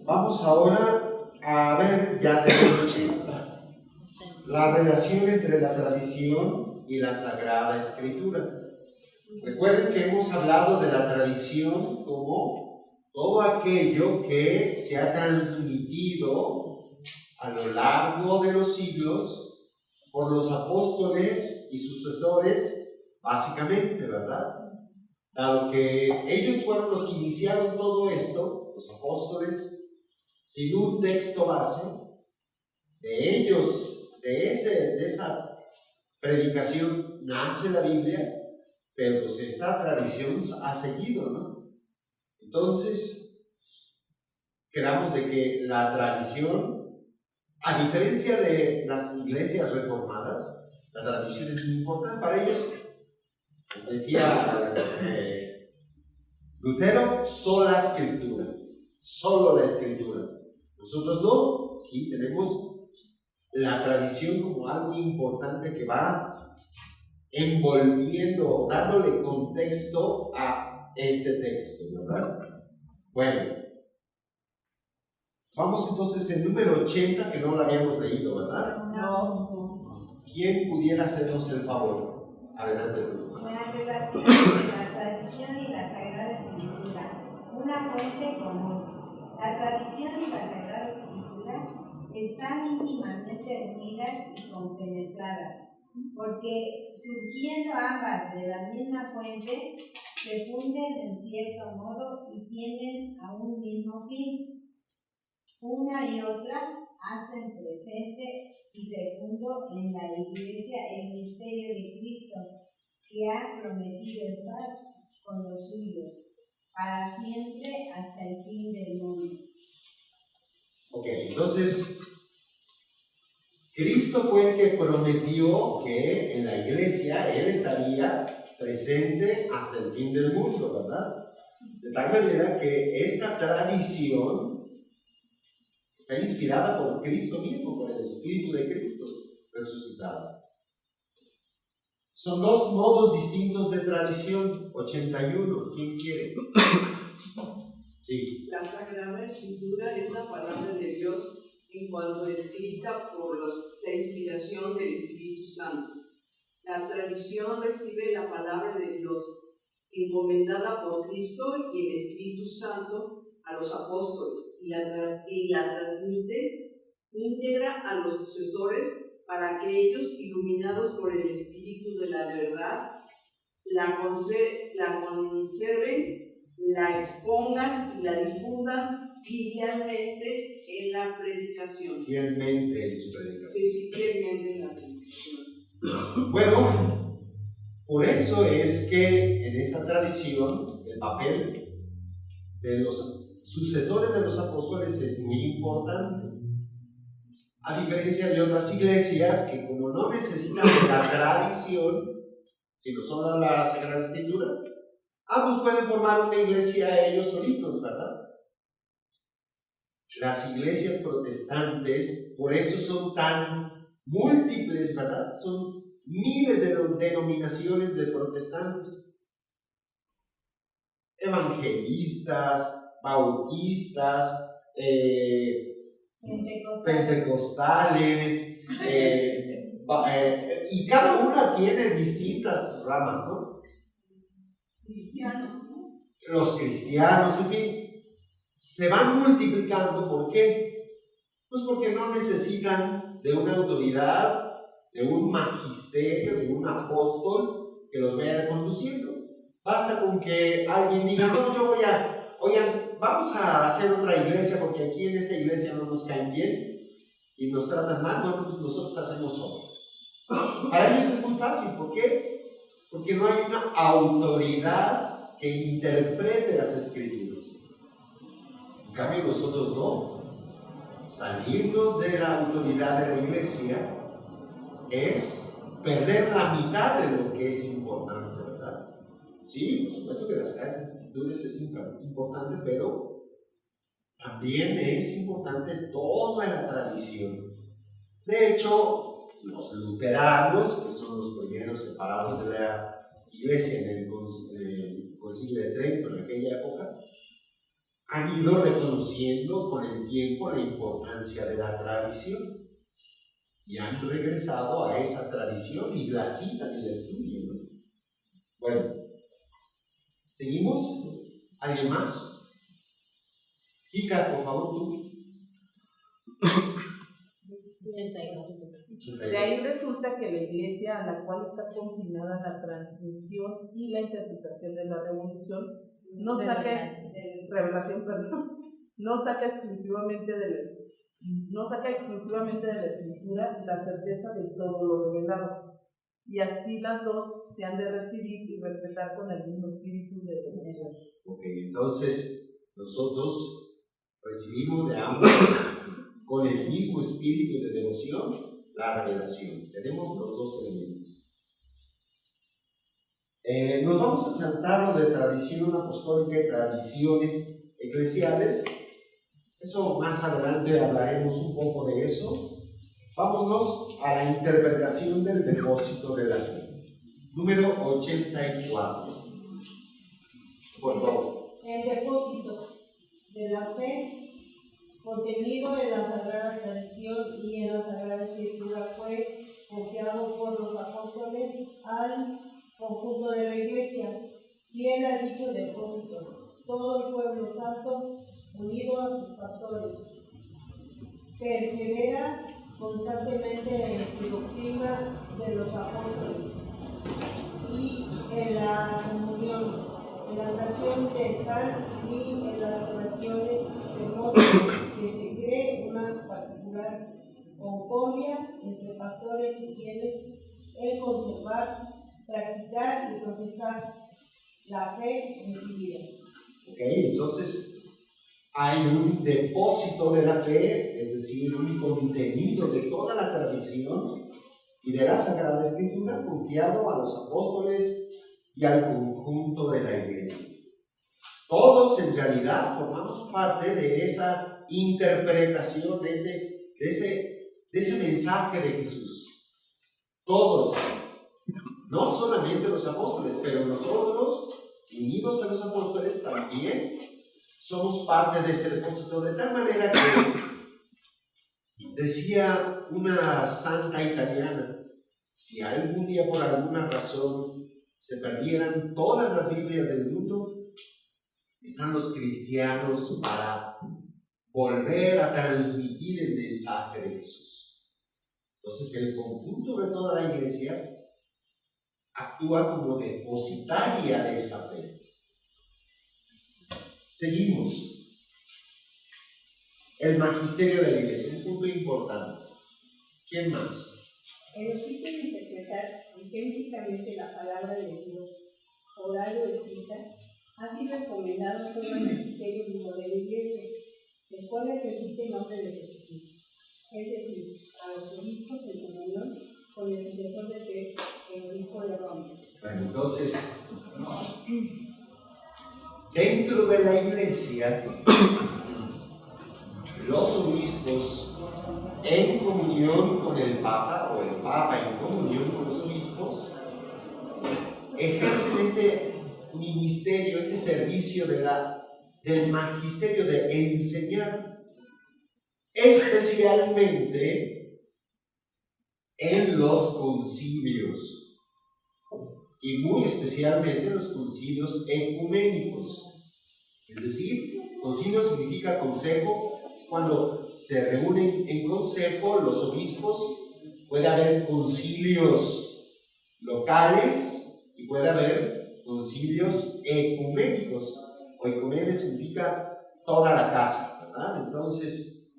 Vamos ahora a ver ya de noche la relación entre la tradición y la Sagrada Escritura. Recuerden que hemos hablado de la tradición como todo aquello que se ha transmitido a lo largo de los siglos por los apóstoles y sucesores, básicamente, ¿verdad? Dado que ellos fueron los que iniciaron todo esto, los apóstoles, sin un texto base, de ellos, de esa predicación nace la Biblia, pero pues esta tradición ha seguido, ¿no? Entonces, creamos de que la tradición, a diferencia de las iglesias reformadas, la tradición es muy importante para ellos. Como decía Lutero, sola escritura, solo la escritura. Nosotros no, sí, tenemos la tradición como algo importante que va envolviendo, dándole contexto a este texto, ¿verdad? Bueno, vamos entonces al número 80, que no lo habíamos leído, ¿verdad? No. ¿Quién pudiera hacernos el favor? Adelante, Bruno. La relación entre la tradición y la Sagrada Escritura, una fuente común. La tradición y la Sagrada Escritura están íntimamente unidas y compenetradas, porque surgiendo ambas de la misma fuente, se funden en cierto modo y tienden a un mismo fin. Una y otra hacen presente y fecundo en la Iglesia el misterio de Cristo, que ha prometido estar con los suyos para siempre hasta el fin del mundo. Ok, entonces, Cristo fue el que prometió que en la iglesia Él estaría presente hasta el fin del mundo, ¿verdad? De tal manera que esta tradición está inspirada por Cristo mismo, por el Espíritu de Cristo resucitado. Son dos modos distintos de tradición. 81, ¿quién quiere? Sí. La Sagrada Escritura es la palabra de Dios en cuanto escrita por la inspiración del Espíritu Santo. La tradición recibe la palabra de Dios, encomendada por Cristo y el Espíritu Santo a los apóstoles, y la transmite íntegra a los sucesores para que ellos, iluminados por el Espíritu de la verdad, la conserven, la expongan y la difundan fielmente en la predicación. Fielmente en su predicación. Sí, fielmente en la predicación. Bueno, por eso es que en esta tradición el papel de los sucesores de los apóstoles es muy importante. A diferencia de otras iglesias que como no necesitan de la tradición, sino solo la Sagrada Escritura, ambos pueden formar una iglesia ellos solitos, ¿verdad? Las iglesias protestantes, por eso son tan múltiples, ¿verdad? Son miles de denominaciones de protestantes. Evangelistas, bautistas, pentecostales, y cada una tiene distintas ramas, ¿no? Cristianos, ¿no? Los cristianos, en fin, se van multiplicando. ¿Por qué? Pues porque no necesitan de una autoridad, de un magisterio, de un apóstol que los vaya conduciendo. Basta con que alguien diga, no, yo voy a, oigan, vamos a hacer otra iglesia porque aquí en esta iglesia no nos caen bien y nos tratan mal, bueno, pues nosotros hacemos otra. Para ellos es muy fácil. ¿Por qué? Porque no hay una autoridad que interprete las escrituras. En cambio nosotros no. Salirnos de la autoridad de la iglesia es perder la mitad de lo que es importante, ¿verdad? Sí, por supuesto que las escrituras es importante, pero también es importante toda la tradición. De hecho, los luteranos, que son los primeros separados de la iglesia en el concilio de Trento en aquella época, han ido reconociendo con el tiempo la importancia de la tradición y han regresado a esa tradición y la citan y la estudian, ¿no? Bueno, ¿seguimos? ¿Alguien más? Kika, por favor, tú. 82. De ahí resulta que la iglesia, a la cual está confinada la transmisión y la interpretación de la revolución, no saca exclusivamente de la escritura la certeza de todo lo revelado, y así las dos se han de recibir y respetar con el mismo espíritu de devoción. Ok, entonces nosotros recibimos de ambos con el mismo espíritu de devoción la revelación. Tenemos los dos elementos. Nos vamos a saltar lo de tradición apostólica y tradiciones eclesiales. Eso más adelante hablaremos un poco de eso. Vámonos a la interpretación del depósito de la fe. Número 84. Por favor. El depósito de la fe contenido en la Sagrada Tradición y en la Sagrada Escritura fue confiado por los apóstoles al conjunto de la Iglesia, fiel a dicho depósito, todo el pueblo santo, unido a sus pastores, persevera constantemente en su doctrina de los apóstoles y en la comunión, en la oración del pan y en las oraciones, de modo que se cree una particular concordia entre pastores y fieles en conservar, practicar y profesar la fe recibida. Ok, entonces hay un depósito de la fe, es decir, un contenido de toda la tradición y de la Sagrada Escritura confiado a los apóstoles y al conjunto de la Iglesia. Todos en realidad formamos parte de esa interpretación, de ese mensaje de Jesús. Todos, no solamente los apóstoles, pero nosotros, unidos a los apóstoles, también somos parte de ese depósito, de tal manera que decía una santa italiana, si algún día por alguna razón se perdieran todas las Biblias del mundo, están los cristianos para volver a transmitir el mensaje de Jesús. Entonces el conjunto de toda la iglesia actúa como depositaria de esa fe. Seguimos. El magisterio de la iglesia, un punto importante. ¿Quién más? El oficio de interpretar auténticamente la palabra de Dios, oral o escrita, ha sido encomendado solo al magisterio vivo de la iglesia, el cual ejercita el nombre de Jesucristo, es decir, a los obispos en comunión con el sucesor de Pedro, el obispo de Roma. Bueno, entonces, dentro de la iglesia, los obispos en comunión con el Papa, o el Papa en comunión con los obispos, ejercen este ministerio, este servicio del magisterio de enseñar, especialmente en los concilios, y muy especialmente en los concilios ecuménicos. Es decir, concilio significa consejo, es cuando se reúnen en consejo los obispos. Puede haber concilios locales y puede haber concilios ecuménicos. O ecumene significa toda la casa, ¿verdad? Entonces,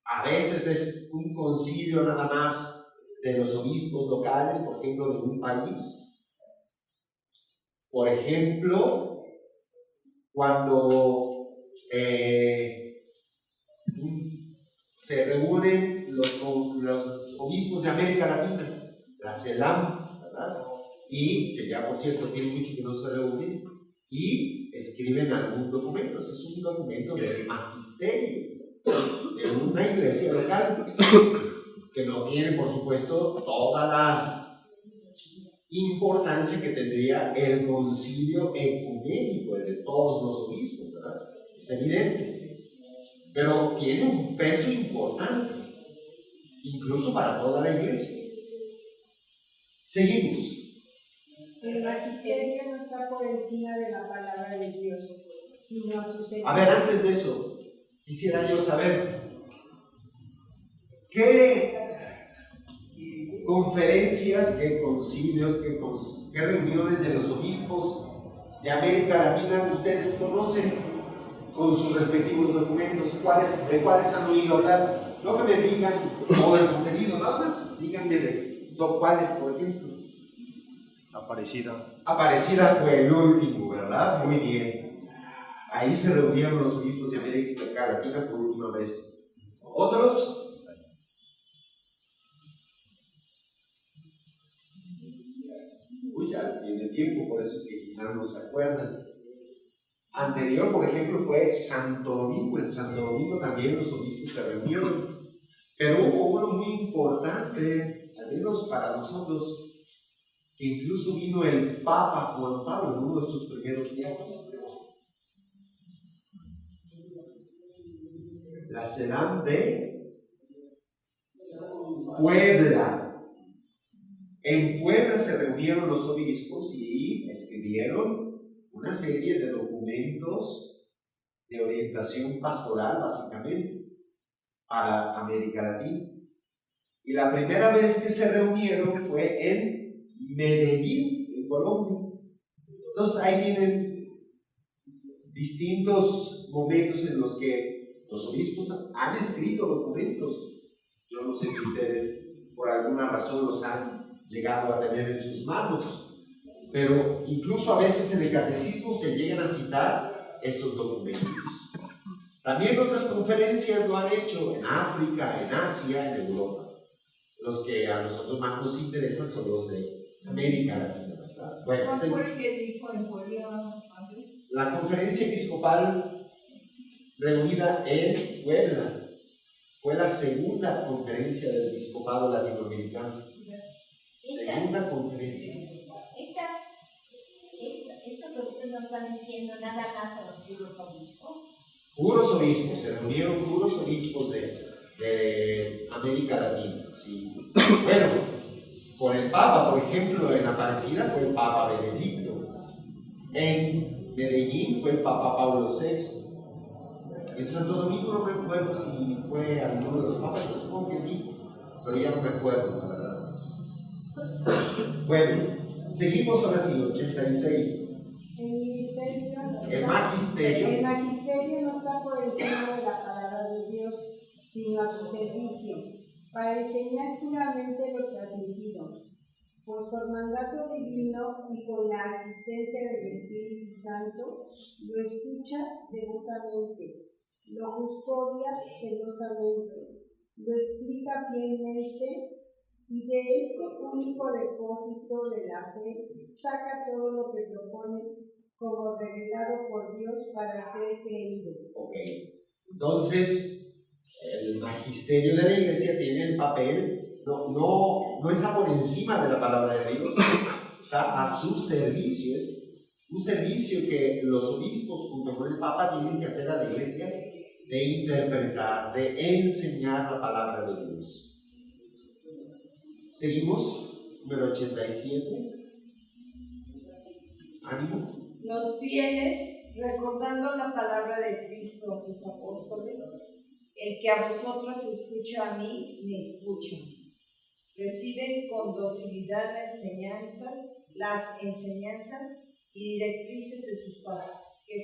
a veces es un concilio nada más de los obispos locales, por ejemplo, de un país. Por ejemplo, cuando se reúnen los obispos de América Latina, la CELAM, ¿verdad? Y que ya por cierto tiene mucho que no se reúnen, y escriben algún documento. Ese es un documento del magisterio de una iglesia local, que no tiene, por supuesto, toda la importancia que tendría el concilio ecuménico de todos los obispos, ¿verdad? Es evidente. Pero tiene un peso importante, incluso para toda la iglesia. Seguimos. El magisterio no está por encima de la palabra de Dios, sino a su servicio. A ver, antes de eso, quisiera yo saber qué conferencias, qué concilios, qué reuniones de los obispos de América Latina ustedes conocen con sus respectivos documentos, de cuáles han oído hablar. No que me digan todo el contenido, nada más, díganme de cuáles, por ejemplo. Aparecida fue el último, ¿verdad? Muy bien. Ahí se reunieron los obispos de América Latina por última vez. ¿Otros? Ya tiene tiempo, por eso es que quizás no se acuerdan. Anterior, por ejemplo, fue Santo Domingo. En Santo Domingo también los obispos se reunieron, pero hubo uno muy importante, al menos para nosotros, que incluso vino el Papa Juan Pablo en uno de sus primeros viajes. La CELAM de Puebla. En Puebla se reunieron los obispos y escribieron una serie de documentos de orientación pastoral, básicamente, para América Latina. Y la primera vez que se reunieron fue en Medellín, en Colombia. Entonces ahí tienen distintos momentos en los que los obispos han escrito documentos. Yo no sé si ustedes por alguna razón los han llegado a tener en sus manos, pero incluso a veces en el catecismo se llegan a citar esos documentos. También otras conferencias lo han hecho en África, en Asia, en Europa. Los que a nosotros más nos interesan son los de América Latina, ¿verdad? Bueno, ¿Cuál fue el que dijo en Puebla? la conferencia episcopal reunida en Puebla fue la segunda conferencia del episcopado latinoamericano. Segunda conferencia. Esto que ustedes nos están diciendo, nada más a los puros obispos. Puros obispos, se reunieron puros obispos de América Latina. Sí. Bueno, por el Papa, por ejemplo, en Aparecida fue el Papa Benedicto. En Medellín fue el Papa Pablo VI. En Santo Domingo no me acuerdo si fue alguno de los papas, yo supongo que sí, pero ya no me acuerdo, la verdad. Bueno, seguimos ahora sí, 86. El magisterio no está por encima de la palabra de Dios, sino a su servicio, para enseñar puramente lo transmitido, pues por mandato divino y con la asistencia del Espíritu Santo, lo escucha devotamente, lo custodia celosamente, lo explica fielmente, y de este único depósito de la fe saca todo lo que propone como revelado por Dios para ser creído. Ok, entonces el magisterio de la iglesia tiene el papel, no está por encima de la palabra de Dios, está a su servicio, es un servicio que los obispos junto con el Papa tienen que hacer a la iglesia, de interpretar, de enseñar la palabra de Dios. Seguimos, número 87. Ánimo. Los fieles, recordando la palabra de Cristo a sus apóstoles, el que a vosotros escucha a mí, me escucha. Reciben con docilidad las enseñanzas y directrices que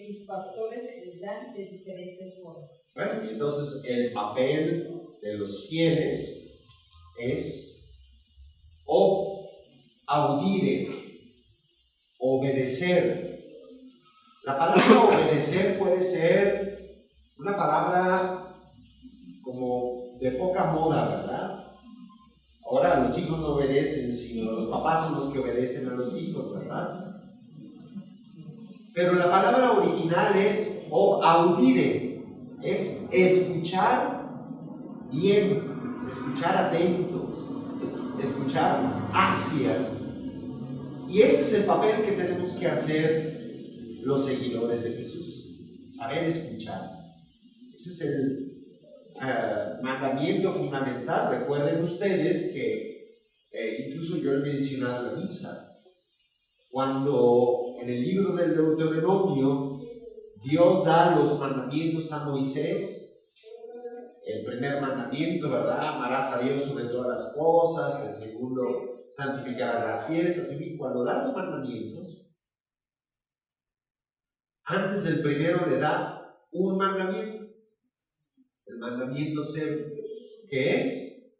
sus pastores les dan de diferentes formas. Bueno, entonces el papel de los fieles es audire, obedecer. La palabra obedecer puede ser una palabra como de poca moda, ¿verdad? Ahora los hijos no obedecen, sino los papás son los que obedecen a los hijos, ¿verdad? Pero la palabra original es audire, es escuchar bien, escuchar atentos, escuchar hacia. Y ese es el papel que tenemos que hacer los seguidores de Jesús. saber escuchar. Ese es el mandamiento fundamental. Recuerden ustedes que incluso yo he mencionado en la misa, cuando en el libro del Deuteronomio Dios da los mandamientos a Moisés. El primer mandamiento, ¿verdad? Amarás a Dios sobre todas las cosas. El segundo, santificarás las fiestas. En fin, cuando da los mandamientos, antes del primero le da un mandamiento. El mandamiento cero, que es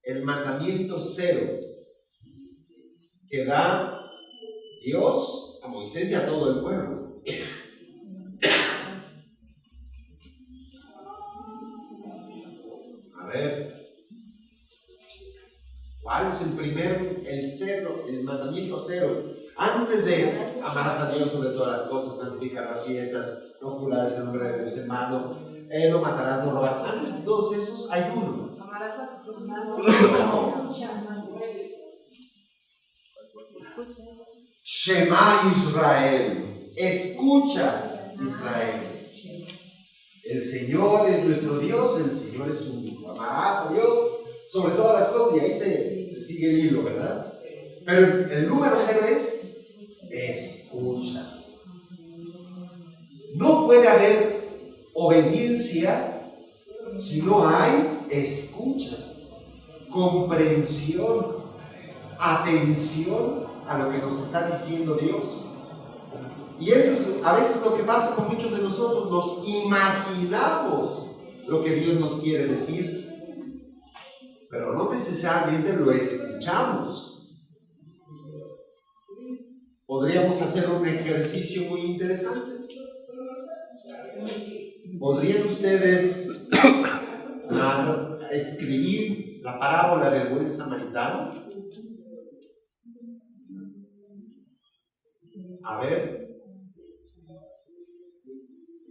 el mandamiento cero que da Dios a Moisés y a todo el pueblo. A ver, ¿cuál es el mandamiento cero? Antes de amarás a Dios sobre todas las cosas, santificar las fiestas, no jurarás el nombre de Dios en vano, no matarás, no robarás. Antes de todos esos hay uno. Amarás a tu hermano. Shema Israel, escucha Israel. El Señor es nuestro Dios, el Señor es único. Amarás a Dios sobre todas las cosas, y ahí se sigue el hilo, ¿verdad? Pero el número cero es escucha. No puede haber obediencia si no hay escucha, comprensión, atención a lo que nos está diciendo Dios. Y esto es a veces lo que pasa con muchos de nosotros. Nos imaginamos lo que Dios nos quiere decir, pero no necesariamente lo escuchamos. Podríamos hacer un ejercicio muy interesante. ¿Podrían ustedes escribir la parábola del buen samaritano? A ver,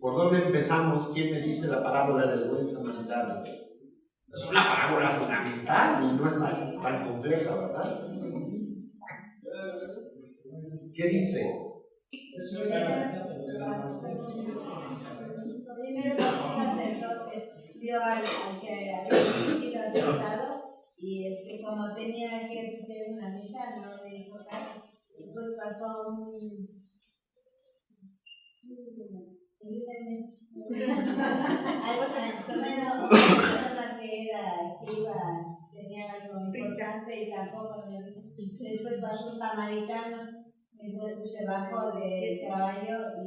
¿por dónde empezamos? ¿Quién me dice la parábola del buen samaritano? Es una parábola fundamental y no es tan compleja, ¿verdad? ¿Qué dice? Primero los sacerdotes dio al que había sido aceptado, y como tenía que hacer una misa, no le hizo caso. Después pasó algo tan menos que tenía algo importante y tampoco. Después pasó un samaritano, entonces se bajó del caballo y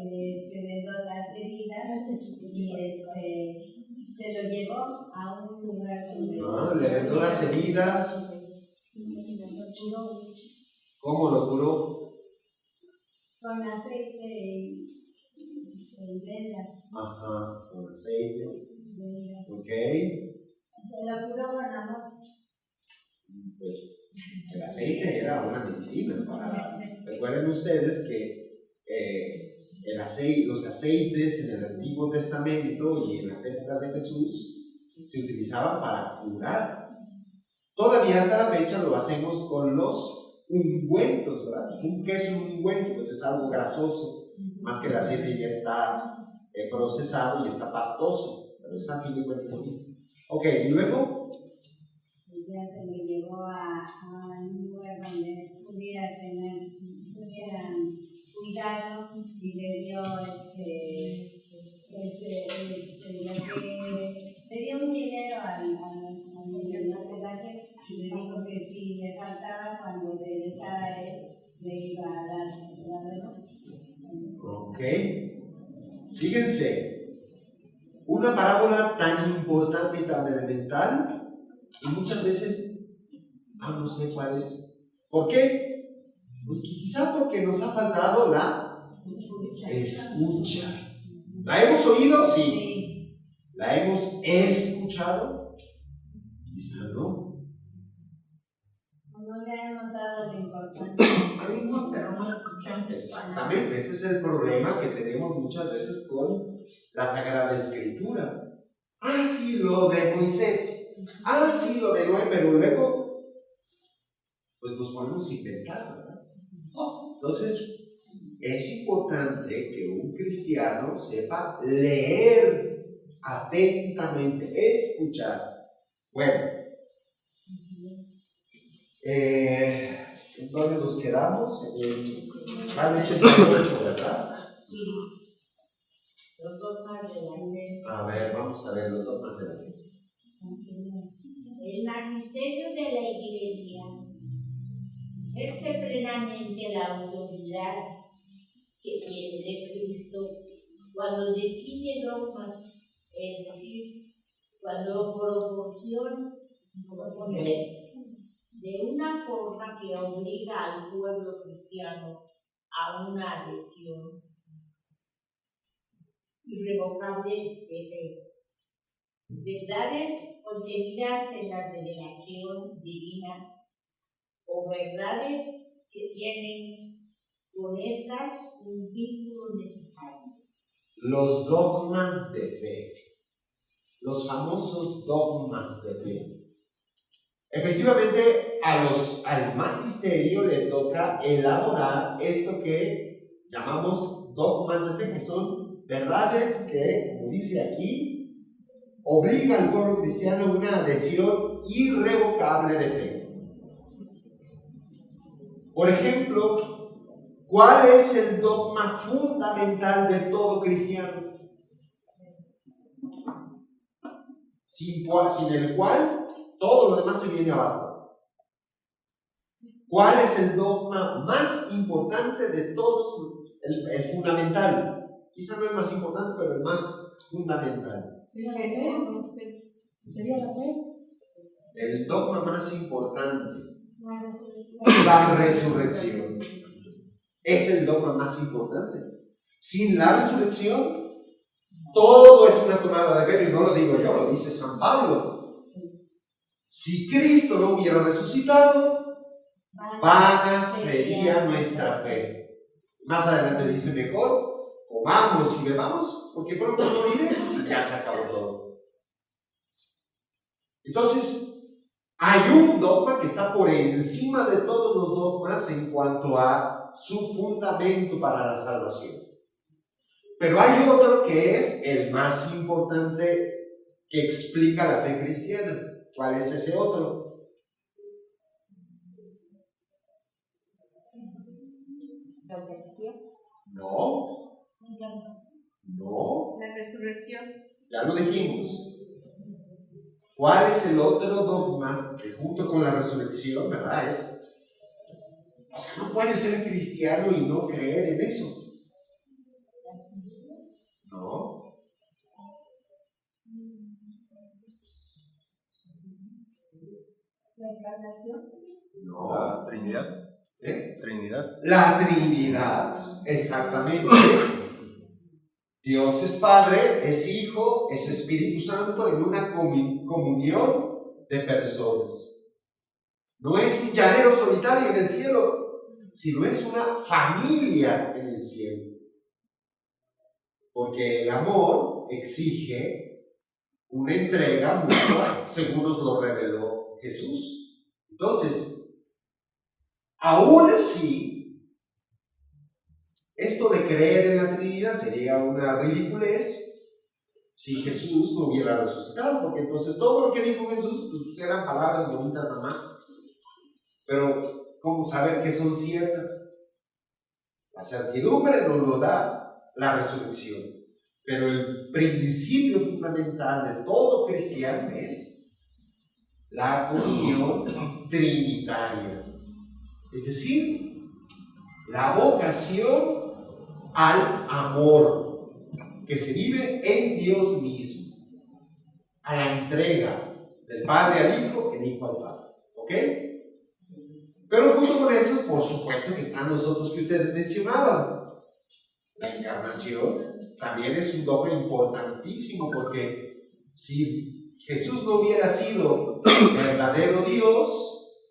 vendó las heridas y se lo llevó a un lugar donde le vendó las heridas. ¿Cómo lo curó? Con aceite y vendas. Ajá, con aceite. Ok. Se lo curó con amor. Pues el aceite era una medicina. Recuerden ustedes que los aceites en el Antiguo Testamento y en las épocas de Jesús se utilizaban para curar. Todavía hasta la fecha lo hacemos con los ungüentos, ¿verdad? Pues un queso, un ungüento, pues es algo grasoso, más que el aceite ya está procesado y está pastoso, pero es a fin de cuentas lo mismo. Ok, y luego Ya se lo llevó a un lugar donde tuvieran cuidado, y le dio le dio un dinero al hospedaje, y le dijo que si le faltaba cuando regresara él, le iba a dar la remota. ok, fíjense, una parábola tan importante y tan elemental, y muchas veces no sé cuál es. ¿Por qué? Pues quizá porque nos ha faltado la escucha. ¿La hemos oído? Sí. ¿La hemos escuchado? Quizá no. No le hemos dado la importancia. Oímos, pero no escuchamos. Exactamente, ese es el problema que tenemos muchas veces con la Sagrada Escritura. Sí, lo de Moisés. Sí, lo de Noé, pero luego pues nos ponemos a inventar, ¿verdad? Entonces, es importante que un cristiano sepa leer atentamente, escuchar. Bueno, ¿en dónde nos quedamos? En Salmo 88, ¿verdad? Sí. Los dogmas de la fe. A ver, vamos a ver los dogmas de la fe. El magisterio de la Iglesia ejerce plenamente la autoridad que tiene de Cristo cuando define dogmas, es decir, cuando propone de una forma que obliga al pueblo cristiano a una adhesión irrevocable de fe. Verdades contenidas en la revelación divina o verdades que tienen con estas un vínculo necesario. Los dogmas de fe, los famosos dogmas de fe. Efectivamente, al magisterio le toca elaborar esto que llamamos dogmas de fe, que son verdades que, como dice aquí, obligan al pueblo cristiano a una adhesión irrevocable de fe. Por ejemplo, ¿cuál es el dogma fundamental de todo cristiano? Sin el cual todo lo demás se viene abajo. ¿Cuál es el dogma más importante de todos? El fundamental. Quizá no el más importante, pero el más fundamental. ¿Sería la fe? El dogma más importante. La resurrección. Es el dogma más importante. Sin la resurrección, todo es una tomada de pelo, y no lo digo yo, lo dice San Pablo. Si Cristo no hubiera resucitado, vana sería nuestra fe. Más adelante dice, mejor comamos y bebamos, porque pronto moriremos y ya se acabó todo. Entonces, hay un dogma que está por encima de todos los dogmas en cuanto a su fundamento para la salvación. Pero hay otro que es el más importante que explica la fe cristiana. ¿Cuál es ese otro? No. No. La resurrección. Ya lo dijimos. ¿Cuál es el otro dogma que junto con la resurrección, verdad? O sea, no puedes ser cristiano y no creer en eso. No. ¿La encarnación? No. La Trinidad. Trinidad. La Trinidad, exactamente. Dios es Padre, es Hijo, es Espíritu Santo en una comunión de personas. No es un llanero solitario en el cielo, sino es una familia en el cielo. Porque el amor exige una entrega mutua, según nos lo reveló Jesús. Entonces, aún así, esto de creer en la Trinidad sería una ridiculez si Jesús no hubiera resucitado, porque entonces todo lo que dijo Jesús pues, eran palabras bonitas nada más. Pero, ¿cómo saber que son ciertas? La certidumbre nos lo da la resurrección. Pero el principio fundamental de todo cristiano es la comunión trinitaria. Es decir, la vocación al amor que se vive en Dios mismo, a la entrega del Padre al Hijo, el Hijo al Padre. ¿Ok? Pero junto con eso, por supuesto que están los otros que ustedes mencionaban. La encarnación también es un dogma importantísimo, porque si Jesús no hubiera sido verdadero Dios,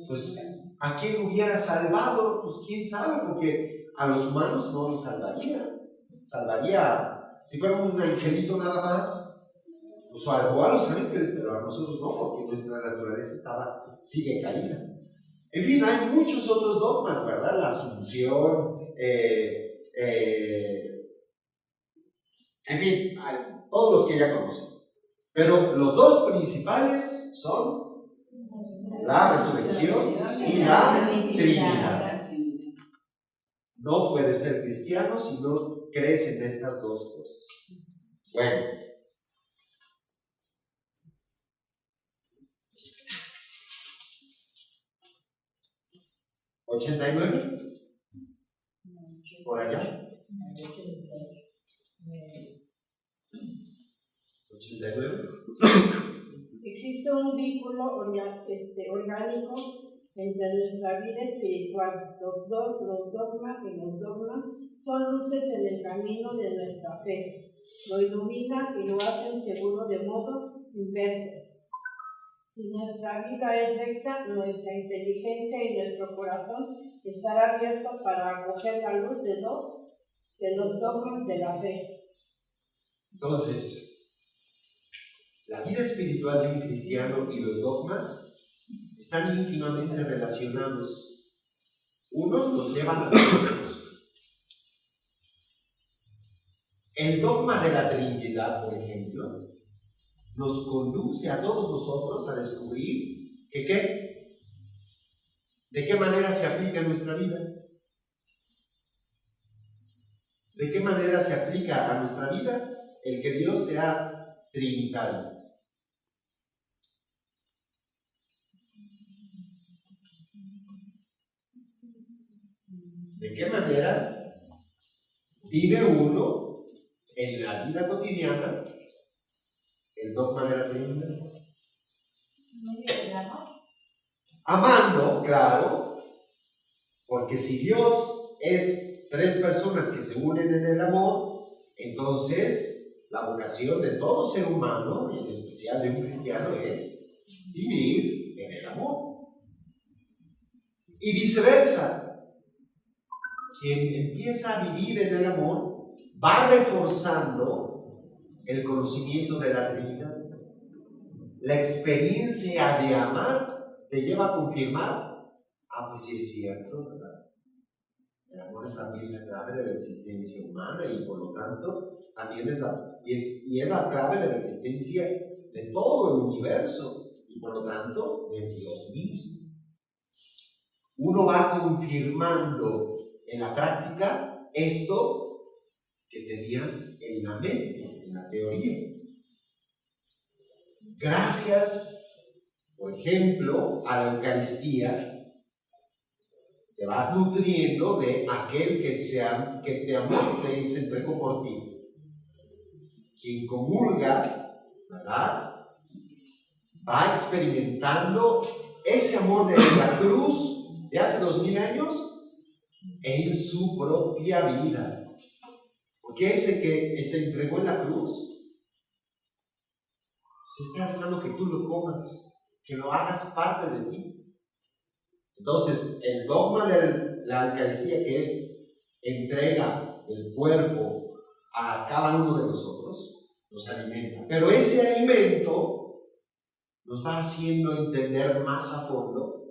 pues ¿a quién hubiera salvado? Pues quién sabe, porque a los humanos no los salvaría. Salvaría, si fuera un angelito nada más, pues salvó a los ángeles, pero a nosotros no, porque nuestra naturaleza sigue caída. En fin, hay muchos otros dogmas, ¿verdad? La Asunción, en fin, hay todos los que ya conocen. Pero los dos principales son la resurrección y la Trinidad. No puedes ser cristiano si no crees en estas dos cosas. Bueno. ¿89? ¿Por allá? 89. Existe un vínculo orgánico entre nuestra vida espiritual. Los dogmas son luces en el camino de nuestra fe. Lo iluminan y lo hacen seguro de modo inverso. Si nuestra vida es recta, nuestra inteligencia y nuestro corazón estará abierto para acoger la luz de los dogmas de la fe. Entonces, la vida espiritual de un cristiano y los dogmas están íntimamente relacionados. Unos los llevan a los otros. El dogma de la Trinidad, por ejemplo, nos conduce a todos nosotros a descubrir que ¿de qué manera se aplica en nuestra vida? ¿De qué manera se aplica a nuestra vida el que Dios sea trinitario? ¿De qué manera vive uno en la vida cotidiana el dogma de la Trinidad? Amando, claro, porque si Dios es tres personas que se unen en el amor, entonces la vocación de todo ser humano, y en especial de un cristiano, es vivir en el amor. Y viceversa. Quien empieza a vivir en el amor va reforzando el conocimiento de la Trinidad. La experiencia de amar te lleva a confirmar, pues sí es cierto, ¿verdad? El amor es la pieza clave de la existencia humana y por lo tanto también es la clave de la existencia de todo el universo y por lo tanto de Dios mismo. Uno va confirmando en la práctica esto que tenías en la mente, en la teoría. Gracias, por ejemplo, a la Eucaristía, te vas nutriendo de aquel que te amó y se entregó por ti. Quien comulga, ¿verdad?, va experimentando ese amor de la cruz de hace 2000 años en su propia vida. Porque ese que se entregó en la cruz se está dejando que tú lo comas, que lo hagas parte de ti. Entonces, el dogma de la Eucaristía, que es entrega del cuerpo a cada uno de nosotros, nos alimenta. Pero ese alimento nos va haciendo entender más a fondo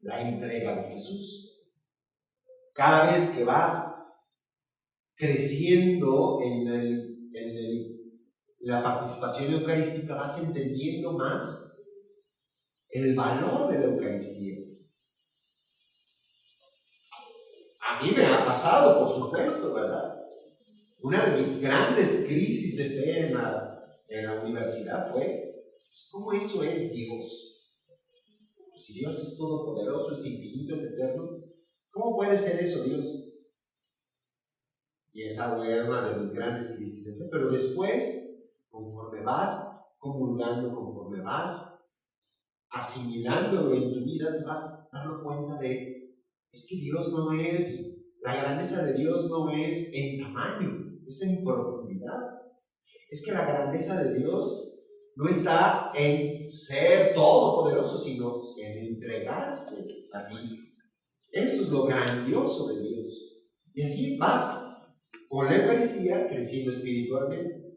la entrega de Jesús. Cada vez que vas creciendo en la participación eucarística, vas entendiendo más el valor de la Eucaristía. A mí me ha pasado, por supuesto, ¿verdad? Una de mis grandes crisis de fe en la universidad fue, ¿cómo eso es Dios? Si Dios es todopoderoso, es infinito, es eterno, ¿cómo puede ser eso Dios? Y esa fue una de mis grandes crisis de fe. Pero después, conforme vas comulgando, conforme vas asimilándolo en tu vida, te vas dando cuenta de, es que Dios no es, la grandeza de Dios no es en tamaño, es en profundidad. Es que la grandeza de Dios no está en ser todopoderoso, sino en entregarse a ti. Eso es lo grandioso de Dios. Y así vas con la Eucaristía creciendo espiritualmente.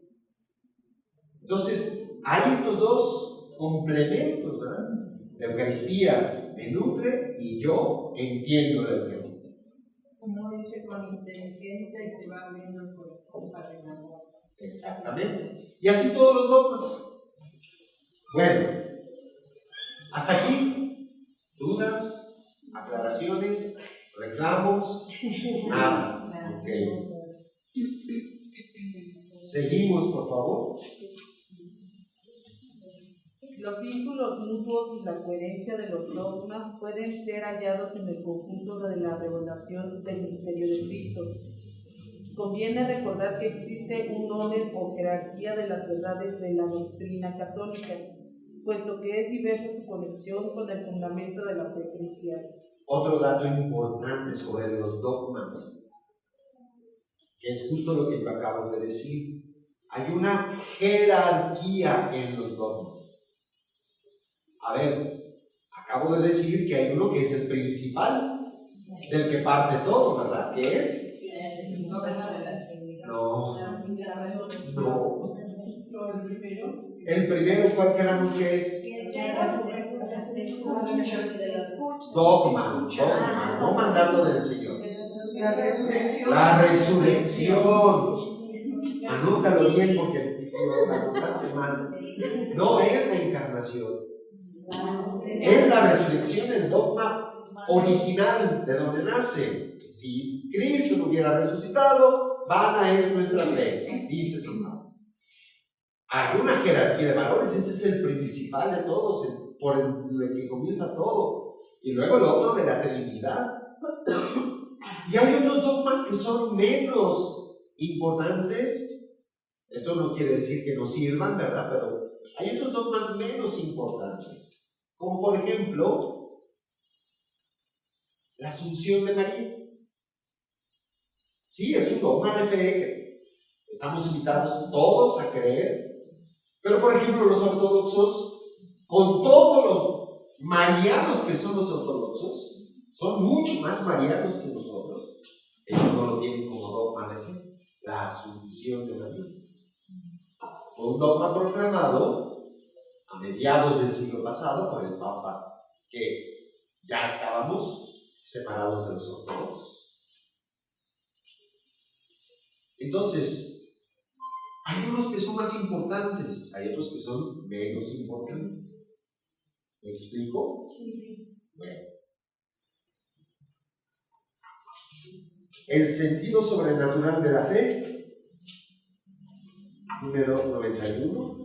Entonces, hay estos dos complementos, ¿verdad? La Eucaristía me nutre y yo entiendo la Eucaristía. Como dice, cuando inteligencia y se va abriendo el corazón para el amor. Exactamente. Y así todos los dogmas. Bueno, hasta aquí, dudas, aclaraciones, reclamos, nada. Ok. Seguimos, por favor. Los vínculos mutuos y la coherencia de los dogmas pueden ser hallados en el conjunto de la revelación del misterio de Cristo. Conviene recordar que existe un orden o jerarquía de las verdades de la doctrina católica, puesto que es diversa su conexión con el fundamento de la fe cristiana. Otro dato importante sobre los dogmas, que es justo lo que yo acabo de decir. Hay una jerarquía en los dogmas. A ver, acabo de decir que hay uno que es el principal, del que parte todo, ¿verdad? ¿Qué es? No. El primero, ¿cuál quedamos que es? Dogma, no mandato del Señor. La resurrección. Anótalo bien porque lo anotaste mal. No es la encarnación. Es la resurrección, el dogma original de donde nace. Si Cristo no hubiera resucitado, vana es nuestra fe, dice San Pablo. Hay una jerarquía de valores, ese es el principal de todos, por el que comienza todo. Y luego el otro de la Trinidad. Y hay otros dogmas que son menos importantes. Esto no quiere decir que no sirvan, ¿verdad? Pero hay otros dogmas menos importantes. Como por ejemplo, la Asunción de María. Sí, es un dogma de fe que estamos invitados todos a creer. Pero por ejemplo, los ortodoxos, con todo lo marianos que son los ortodoxos, son mucho más marianos que nosotros. Ellos no lo tienen como dogma de fe, la Asunción de María. Fue un dogma proclamado a mediados del siglo pasado por el Papa, que ya estábamos separados de los ortodoxos. Entonces, hay unos que son más importantes, hay otros que son menos importantes. ¿Me explico? Sí. Bueno. El sentido sobrenatural de la fe, número 91.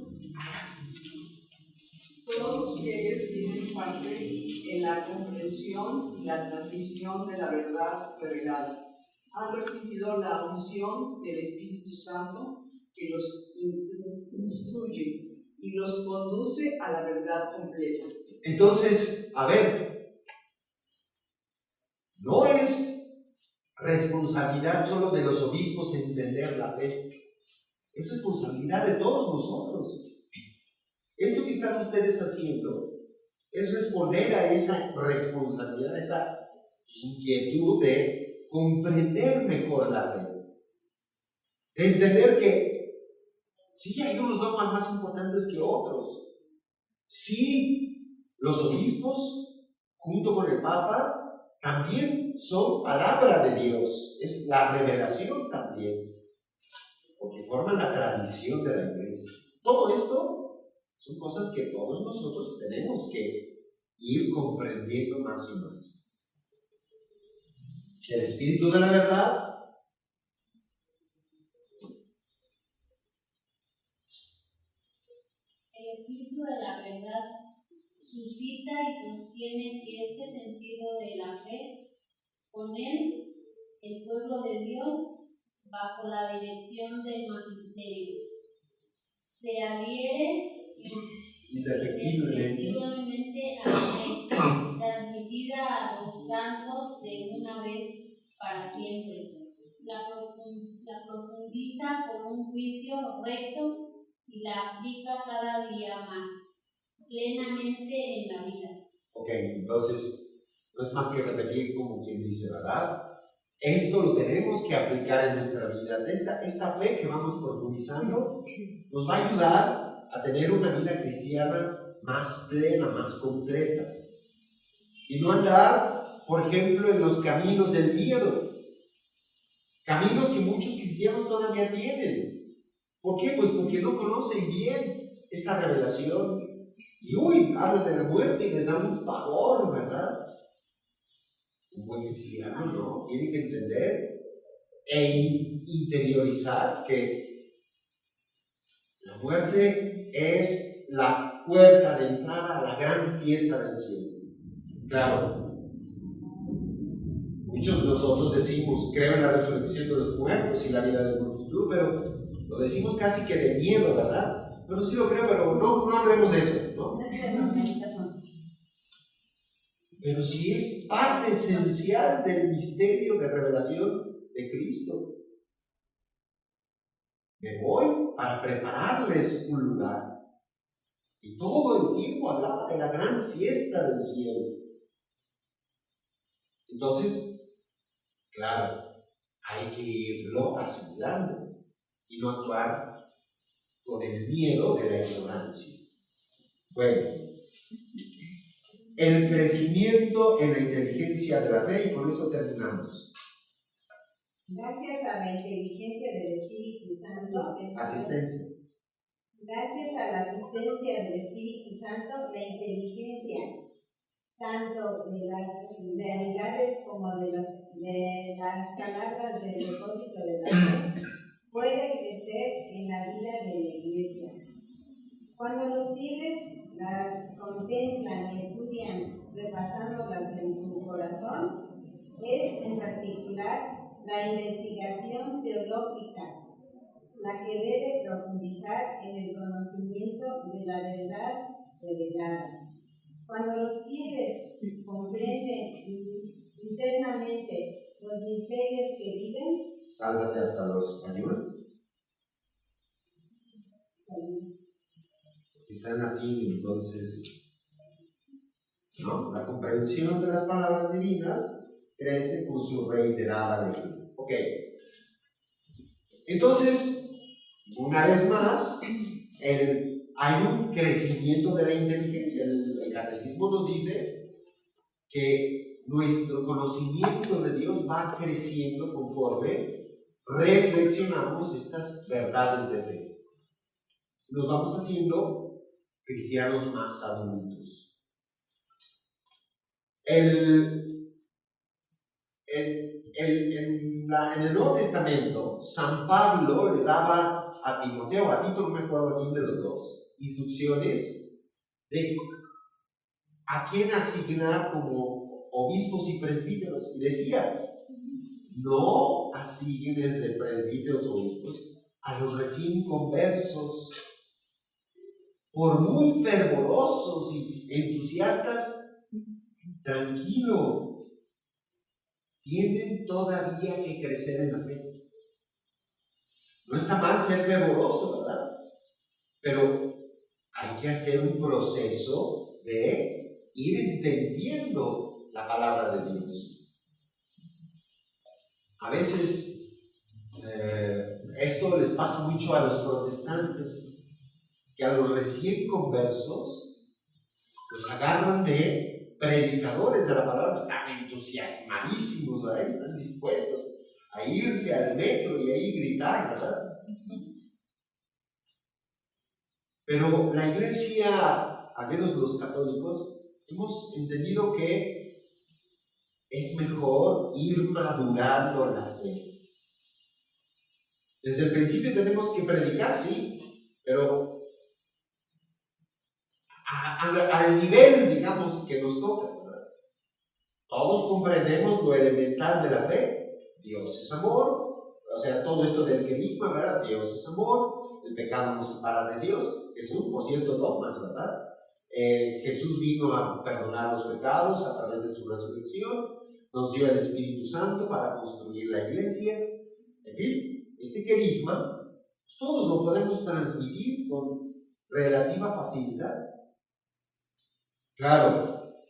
Todos los fieles tienen parte en la comprensión y la transmisión de la verdad revelada. Han recibido la unción del Espíritu Santo que los instruye y los conduce a la verdad completa. Entonces, a ver, no es responsabilidad solo de los obispos entender la fe, es responsabilidad de todos nosotros. Esto que están ustedes haciendo es responder a esa responsabilidad, a esa inquietud de comprender mejor la fe, de entender que sí hay unos dogmas más importantes que otros. Sí, los obispos, junto con el Papa, también son palabra de Dios, es la revelación también, porque forman la tradición de la Iglesia. Todo esto son cosas que todos nosotros tenemos que ir comprendiendo más y más. El Espíritu de la verdad de la verdad suscita y sostiene este sentido de la fe. Con él, el pueblo de Dios, bajo la dirección del magisterio, se adhiere indefectiblemente a la fe, transmitida a los santos de una vez para siempre. La profundiza con un juicio recto y la aplica cada día más plenamente en la vida. Ok, entonces no es más que repetir como quien dice, ¿verdad? Esto lo tenemos que aplicar en nuestra vida. Esta fe que vamos profundizando nos va a ayudar a tener una vida cristiana más plena, más completa. Y no andar, por ejemplo, en los caminos del miedo. Caminos que muchos cristianos todavía tienen. ¿Por qué? Pues porque no conocen bien esta revelación. Y hablan de la muerte y les da un pavor, ¿verdad? Un buen cristiano, ¿no? Tiene que entender e interiorizar que la muerte es la puerta de entrada a la gran fiesta del cielo. Claro, muchos de nosotros decimos, creo en la resurrección de los muertos y la vida del futuro, pero lo decimos casi que de miedo, ¿verdad? Bueno, sí lo creo, pero no hablemos de eso, ¿no? Pero sí es parte esencial del misterio de revelación de Cristo. Me voy para prepararles un lugar. Y todo el tiempo hablaba de la gran fiesta del cielo. Entonces, claro, hay que irlo asimilando y no actuar con el miedo de la ignorancia. Bueno, el crecimiento en la inteligencia de la fe, y con eso terminamos. Gracias a la inteligencia del Espíritu Santo. Asistencia. Gracias a la asistencia del Espíritu Santo, la inteligencia, tanto de las realidades como de las palabras del depósito de la fe, puede crecer en la vida de la Iglesia. Cuando los fieles las contemplan y estudian, repasándolas en su corazón, es en particular la investigación teológica la que debe profundizar en el conocimiento de la verdad revelada. Cuando los fieles comprenden internamente los misterios que viven, Sálvate hasta los españoles. Está en latín, entonces, ¿no? La comprensión de las palabras divinas crece con su reiterada lectura. Ok. Entonces, una vez más, hay un crecimiento de la inteligencia. El catecismo nos dice que nuestro conocimiento de Dios va creciendo conforme reflexionamos estas verdades de fe. Nos vamos haciendo cristianos más adultos. En el Nuevo Testamento, San Pablo le daba a Timoteo, a Tito, no me acuerdo a quién de los dos, instrucciones de a quién asignar como obispos y presbíteros. Y decía, no asignes de presbíteros o obispos a los recién conversos, por muy fervorosos y entusiastas, tranquilo, tienen todavía que crecer en la fe. No está mal ser fervoroso, ¿verdad? Pero hay que hacer un proceso de ir entendiendo la palabra de Dios. A veces esto les pasa mucho a los protestantes, que a los recién conversos los agarran de predicadores de la palabra, están entusiasmadísimos, ¿verdad? Están dispuestos a irse al metro y ahí gritar, ¿verdad? Pero la Iglesia, al menos los católicos, hemos entendido que es mejor ir madurando la fe. Desde el principio tenemos que predicar, sí, pero al nivel, digamos, que nos toca, ¿verdad? Todos comprendemos lo elemental de la fe. Dios es amor, o sea, todo esto del querigma, ¿verdad? Dios es amor, el pecado nos separa de Dios, que son, por cierto, dogmas, ¿verdad? Jesús vino a perdonar los pecados a través de su resurrección, nos dio el Espíritu Santo para construir la iglesia, en fin, este querigma, pues todos lo podemos transmitir con relativa facilidad. Claro,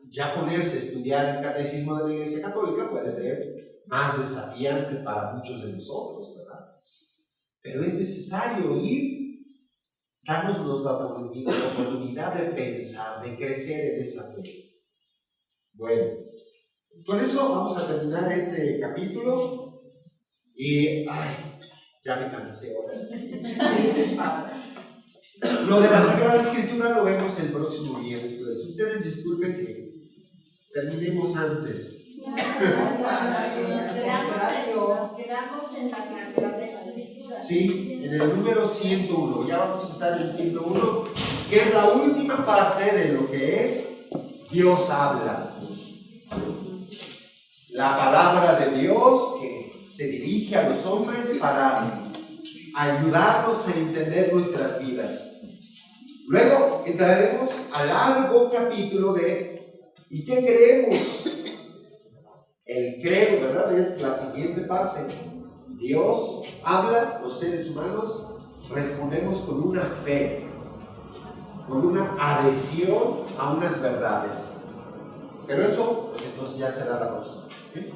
ya ponerse a estudiar el catecismo de la Iglesia Católica puede ser más desafiante para muchos de nosotros, ¿verdad? Pero es necesario ir Danos la oportunidad de pensar, de crecer en esa fe. Bueno, con eso vamos a terminar este capítulo. Y, ya me cansé ahora sí. Lo de la Sagrada Escritura lo vemos el próximo miércoles. Ustedes disculpen que terminemos antes. Nos quedamos en la Sagrada Escritura. Sí, en el número 101. Ya vamos a empezar en el 101, que es la última parte de lo que es Dios habla. La palabra de Dios que se dirige a los hombres para ayudarnos a entender nuestras vidas. Luego entraremos al largo capítulo de ¿y qué creemos? El credo, ¿verdad? Es la siguiente parte. Dios habla, los seres humanos respondemos con una fe, con una adhesión a unas verdades. Pero eso, pues entonces ya será la próxima. ¿Sí?